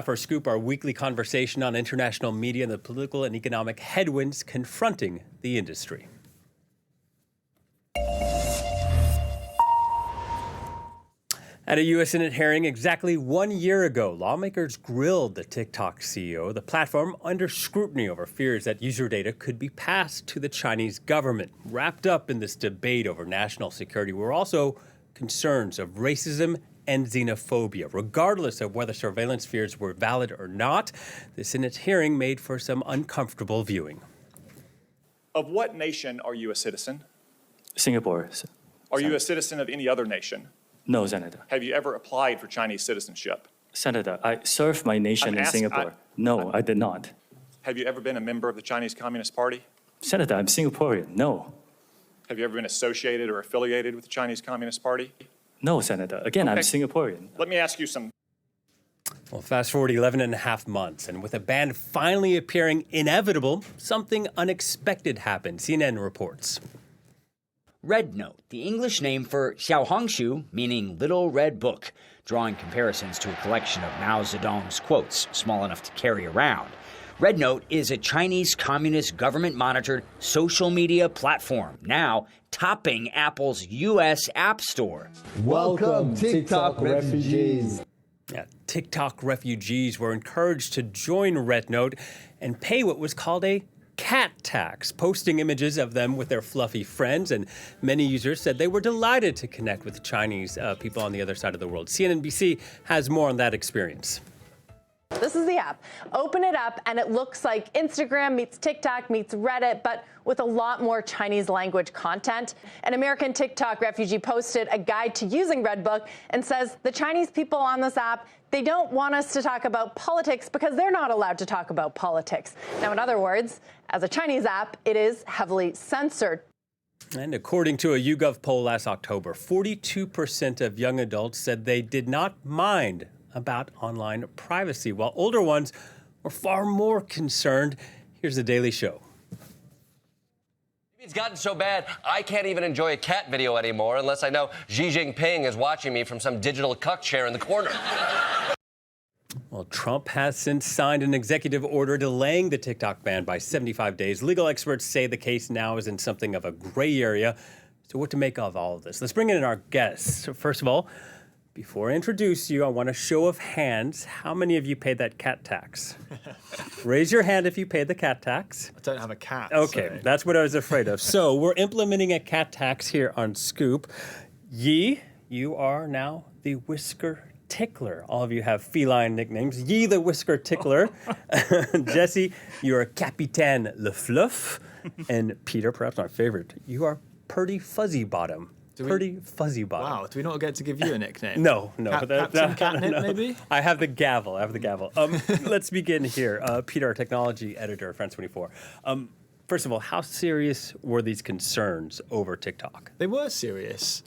For Scoop, our weekly conversation on international media and the political and economic headwinds confronting the industry. At a U.S. Senate hearing exactly 1 year ago, lawmakers grilled the TikTok CEO, the platform under scrutiny over fears that user data could be passed to the Chinese government. Wrapped up in this debate over national security were also concerns of racism and xenophobia. Regardless of whether surveillance fears were valid or not, the Senate hearing made for some uncomfortable viewing. Of what nation are you a citizen? Singapore. Are you a citizen of any other nation? No, Senator. Have you ever applied for Chinese citizenship? Senator, I served my nation in Singapore. No, I did not. Have you ever been a member of the Chinese Communist Party? Senator, I'm Singaporean. No. Have you ever been associated or affiliated with the Chinese Communist Party? No, Senator. Again, I'm Singaporean. Let me ask you some. Well, fast forward 11 and a half months, and with a ban finally appearing inevitable, something unexpected happened. CNN reports. Red Note, the English name for Xiaohongshu, meaning Little Red Book, drawing comparisons to a collection of Mao Zedong's quotes, small enough to carry around. Red Note is a Chinese communist government-monitored social media platform, now topping Apple's U.S. App Store. Welcome, TikTok refugees. Yeah, TikTok refugees were encouraged to join Red Note and pay what was called a cat tax, posting images of them with their fluffy friends. And many users said they were delighted to connect with Chinese people on the other side of the world. CNBC has more on that experience. This is the app. Open it up, and it looks like Instagram meets TikTok meets Reddit, but with a lot more Chinese language content. An American TikTok refugee posted a guide to using Redbook and says the Chinese people on this app, they don't want us to talk about politics because they're not allowed to talk about politics. Now, in other words, as a Chinese app, it is heavily censored. And according to a YouGov poll last October, 42% of young adults said they did not mind about online privacy, while older ones were far more concerned. Here's The Daily Show. It's gotten so bad, I can't even enjoy a cat video anymore unless I know Xi Jinping is watching me from some digital cuck chair in the corner. Well, Trump has since signed an executive order delaying the TikTok ban by 75 days. Legal experts say the case now is in something of a gray area. So what to make of all of this? Let's bring in our guests. So first of all, before I introduce you, I want a show of hands. How many of you paid that cat tax? Raise your hand if you paid the cat tax. I don't have a cat. Okay, so. That's what I was afraid of. So we're implementing a cat tax here on Scoop. Yi, you are now the Whisker Tickler. All of you have feline nicknames. Yi the Whisker Tickler. Jesse, you're Capitaine Le Fluff. And Peter, perhaps my favorite, you are Purdy Fuzzy Bottom. Pretty Fuzzy Bottom. Wow, do we not get to give you a nickname? No. Captain Catnip, maybe? I have the gavel. Let's begin here. Peter, our technology editor at France 24. First of all, how serious were these concerns over TikTok? They were serious.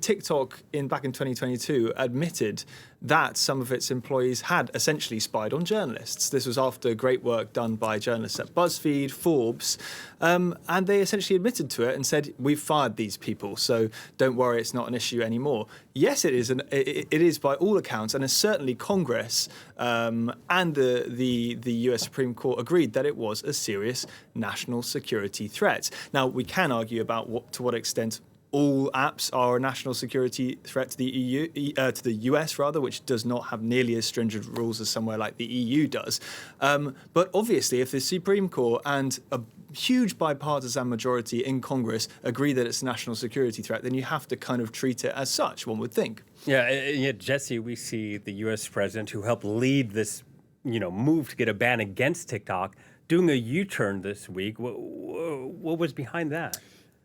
TikTok back in 2022 admitted that some of its employees had essentially spied on journalists. This was after great work done by journalists at BuzzFeed, Forbes, and they essentially admitted to it and said, we've fired these people, so don't worry, it's not an issue anymore. Yes, it is. It is by all accounts, and certainly Congress and the US Supreme Court agreed that it was a serious national security threat. Now, we can argue about to what extent all apps are a national security threat to the to the US rather, which does not have nearly as stringent rules as somewhere like the EU does. But obviously, if the Supreme Court and a huge bipartisan majority in Congress agree that it's a national security threat, then you have to kind of treat it as such, one would think. Yeah, Jesse, we see the US president who helped lead this, move to get a ban against TikTok, doing a U-turn this week. What was behind that?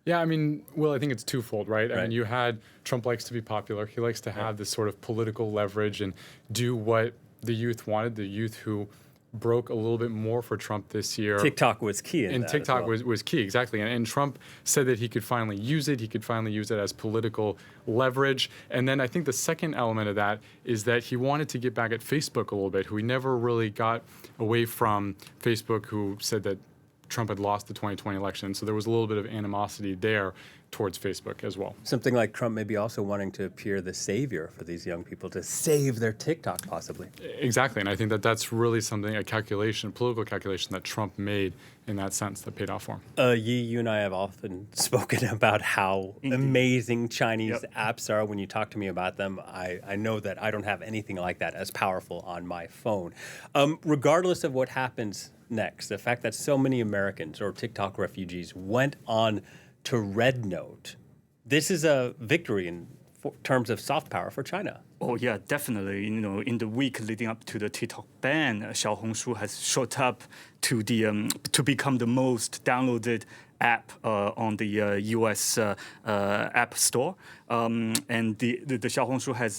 Yeah, Will, I think it's twofold, right? I mean, you had Trump likes to be popular. He likes to have this sort of political leverage and do what the youth wanted, the youth who broke a little bit more for Trump this year. TikTok was key in that. And TikTok as well. was key, exactly. And Trump said that he could finally use it. He could finally use it as political leverage. And then I think the second element of that is that he wanted to get back at Facebook a little bit, who he never really got away from Facebook, who said that Trump had lost the 2020 election. So there was a little bit of animosity there towards Facebook as well. Something like Trump maybe also wanting to appear the savior for these young people to save their TikTok, possibly. Exactly, and I think that that's really something, a calculation, political calculation that Trump made in that sense that paid off for him. Yi, you and I have often spoken about how amazing Chinese apps are. When you talk to me about them, I know that I don't have anything like that as powerful on my phone. Regardless of what happens next, the fact that so many Americans or TikTok refugees went on to Red Note, this is a victory in terms of soft power for China. Oh yeah, definitely. In the week leading up to the TikTok ban, Xiaohongshu has shot up to the to become the most downloaded app on the U.S. App Store, and the Xiaohongshu has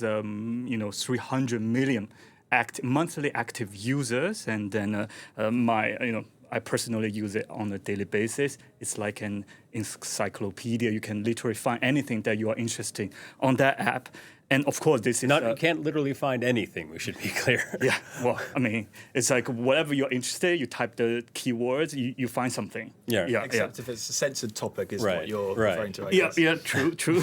300 million monthly active users, and then I personally use it on a daily basis. It's like an encyclopedia. You can literally find anything that you are interested in on that app. And of course, this is you can't literally find anything. We should be clear. Yeah, well, I mean, it's like whatever you're interested, you type the keywords, you find something. Yeah. Except if it's a censored topic, is what you're referring to. I guess. Yeah, true.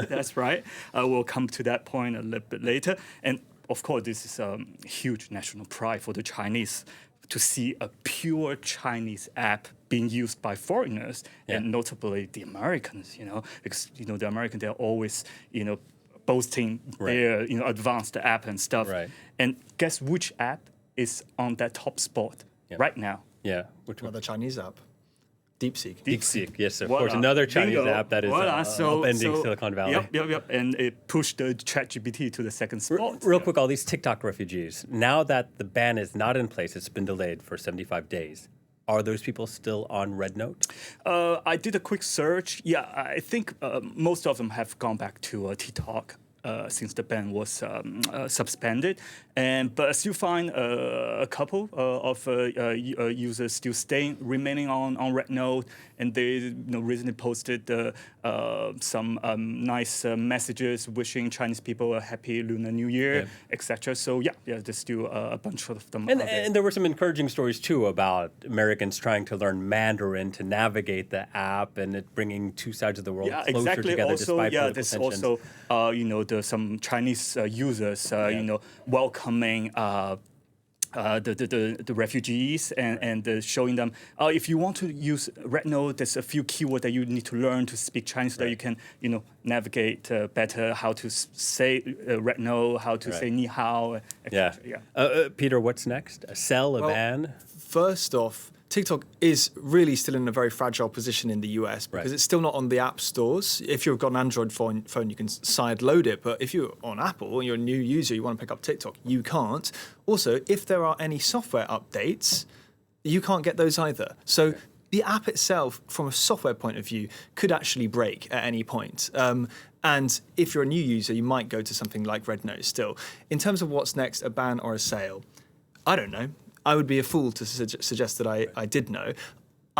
That's right. We'll come to that point a little bit later. And of course, this is a huge national pride for the Chinese to see a pure Chinese app being used by foreigners, and notably the Americans, because, the Americans, they're always, boasting their, advanced app and stuff. Right. And guess which app is on that top spot right now? Yeah. Which one? The Chinese app. DeepSeek. DeepSeek, yes, of course. Another Chinese app that is upending Silicon Valley. Yep. And it pushed the ChatGPT to the second spot. Real quick, all these TikTok refugees, now that the ban is not in place, it's been delayed for 75 days. Are those people still on Red Note? I did a quick search. Yeah, I think most of them have gone back to TikTok since the ban was suspended. But I still find a couple of users still remaining on Red Note, and they recently posted some nice messages wishing Chinese people a happy Lunar New Year, etc. So there's still a bunch of them. And there were some encouraging stories too about Americans trying to learn Mandarin to navigate the app, and it bringing two sides of the world closer together despite political tensions. Also, some Chinese users, welcoming the refugees and showing them if you want to use Red Note, there's a few keywords that you need to learn to speak Chinese so that you can navigate better how to say Red Note, how to say ni hao, etc. Peter, what's next? A sell, a ban? First off, TikTok is really still in a very fragile position in the US because it's still not on the app stores. If you've got an Android phone, you can sideload it. But if you're on Apple and you're a new user, you want to pick up TikTok, you can't. Also, if there are any software updates, you can't get those either. So the app itself, from a software point of view, could actually break at any point. And if you're a new user, you might go to something like Red Note still. In terms of what's next, a ban or a sale, I don't know. I would be a fool to suggest that I did know.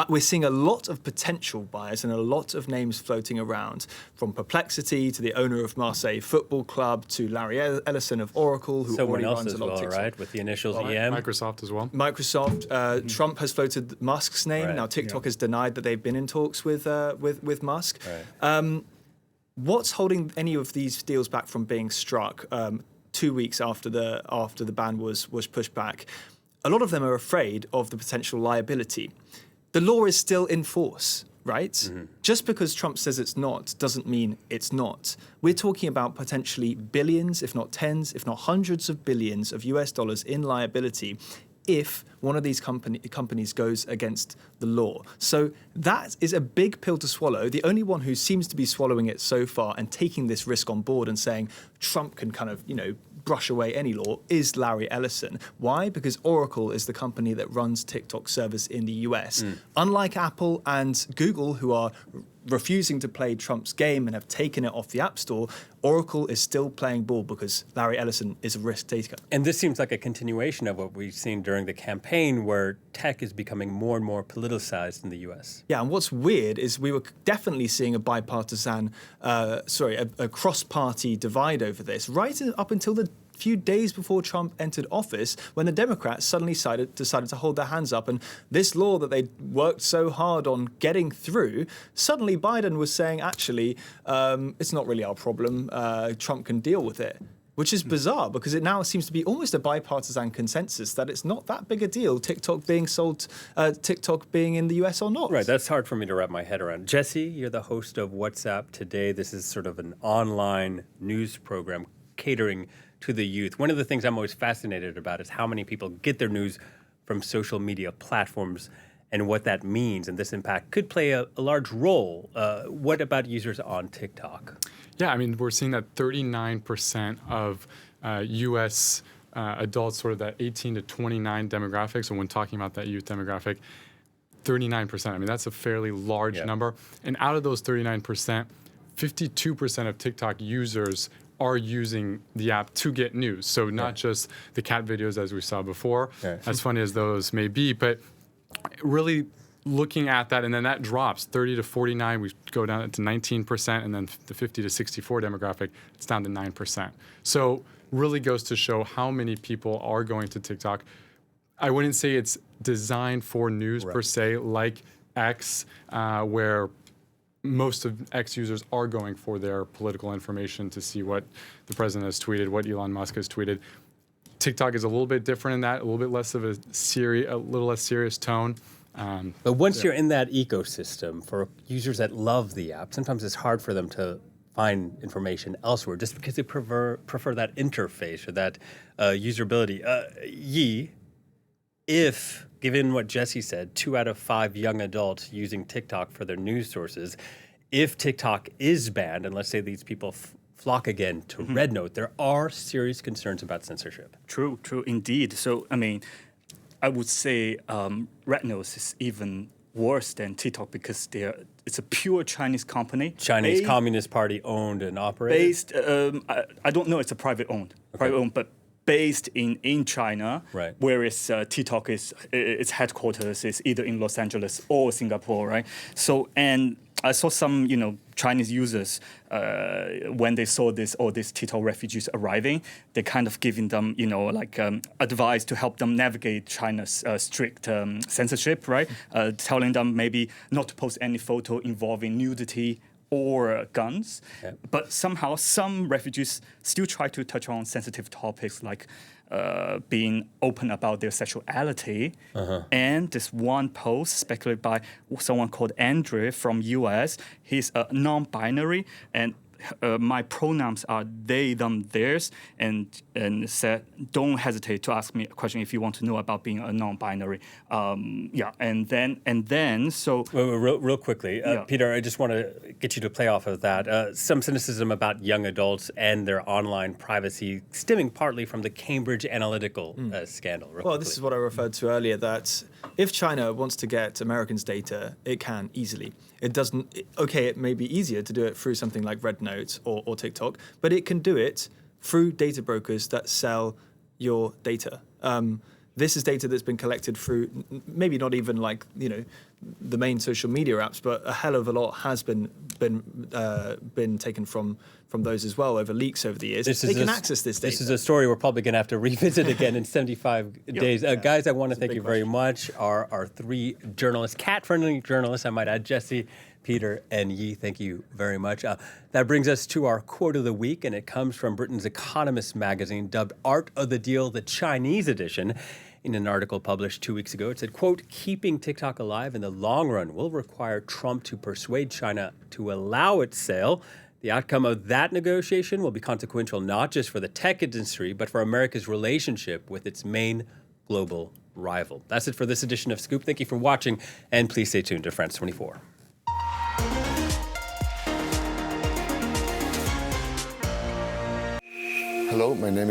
We're seeing a lot of potential buyers and a lot of names floating around, from Perplexity to the owner of Marseille Football Club to Larry Ellison of Oracle, who already runs a lot of TikTok. Right? With the initials EM. Microsoft as well. Microsoft. Trump has floated Musk's name. Now TikTok has denied that they've been in talks with Musk. What's holding any of these deals back from being struck 2 weeks after the ban was pushed back? A lot of them are afraid of the potential liability. The law is still in force, right? Mm-hmm. Just because Trump says it's not doesn't mean it's not. We're talking about potentially billions, if not tens, if not hundreds of billions of US dollars in liability if one of these companies goes against the law. So that is a big pill to swallow. The only one who seems to be swallowing it so far and taking this risk on board and saying Trump can kind of, brush away any law is Larry Ellison. Why? Because Oracle is the company that runs TikTok service in the US. Unlike Apple and Google, who are refusing to play Trump's game and have taken it off the App Store, Oracle is still playing ball because Larry Ellison is a risk taker. And this seems like a continuation of what we've seen during the campaign, where tech is becoming more and more politicized in the US. Yeah, and what's weird is we were definitely seeing a bipartisan, a cross-party divide over this, right up until the few days before Trump entered office, when the Democrats suddenly decided to hold their hands up. And this law that they worked so hard on getting through, suddenly Biden was saying, actually, it's not really our problem. Trump can deal with it. Which is bizarre because it now seems to be almost a bipartisan consensus that it's not that big a deal, TikTok being in the US or not. Right, that's hard for me to wrap my head around. Jesse, you're the host of WhatsApp Today. This is sort of an online news program catering to the youth. One of the things I'm always fascinated about is how many people get their news from social media platforms and what that means. And this impact could play a large role. What about users on TikTok? Yeah, I mean, we're seeing that 39% of U.S. Adults, sort of that 18 to 29 demographic, so when talking about that youth demographic, 39%. I mean, that's a fairly large number. And out of those 39%, 52% of TikTok users are using the app to get news. So not just the cat videos as we saw before, as funny as those may be, but really looking at that, and then that drops 30 to 49, we go down to 19%, and then the 50 to 64 demographic, it's down to 9%. So really goes to show how many people are going to TikTok. I wouldn't say it's designed for news per se, like X, where most of X users are going for their political information to see what the president has tweeted, what Elon Musk has tweeted. TikTok is a little bit different in that, a little bit less of a little less serious tone. But once you're in that ecosystem, for users that love the app, sometimes it's hard for them to find information elsewhere just because they prefer that interface or that usability. Yi, if, given what Jesse said, 2 out of 5 young adults using TikTok for their news sources, if TikTok is banned, and let's say these people flock again to Red Note, there are serious concerns about censorship. True indeed. So, I mean, I would say Red Note is even worse than TikTok because it's a pure Chinese company. Chinese Communist Party owned and operated? Based, I don't know, it's a private owned, but based in China, right. Whereas TikTok its headquarters is either in Los Angeles or Singapore, right? So, and I saw some, Chinese users when they saw all these TikTok refugees arriving, they kind of giving them, advice to help them navigate China's strict censorship, right? Telling them maybe not to post any photo involving nudity or guns. Yeah. But somehow some refugees still try to touch on sensitive topics like being open about their sexuality. And this one post speculated by someone called Andre from US, he's a non-binary, and my pronouns are they, them, theirs, and said, don't hesitate to ask me a question if you want to know about being a non-binary. And then so... Real quickly, Peter, I just want to get you to play off of that. Some cynicism about young adults and their online privacy stemming partly from the Cambridge Analytica scandal. Well, this is what I referred to earlier, that if China wants to get Americans' data, it can easily. It doesn't, it may be easier to do it through something like Red Note or TikTok, but it can do it through data brokers that sell your data. This is data that's been collected through maybe not even the main social media apps, but a hell of a lot has been taken from those as well over leaks over the years. They can access this data. This is a story we're probably going to have to revisit again in 75 days. Guys, I want to thank you very much. Our 3 journalists, cat-friendly journalists, I might add, Jesse, Peter, and Yi, thank you very much. That brings us to our quote of the week, and it comes from Britain's Economist magazine, dubbed Art of the Deal, the Chinese edition. In an article published 2 weeks ago, it said, quote, keeping TikTok alive in the long run will require Trump to persuade China to allow its sale. The outcome of that negotiation will be consequential not just for the tech industry, but for America's relationship with its main global rival. That's it for this edition of Scoop. Thank you for watching, and please stay tuned to France 24. Hello, my name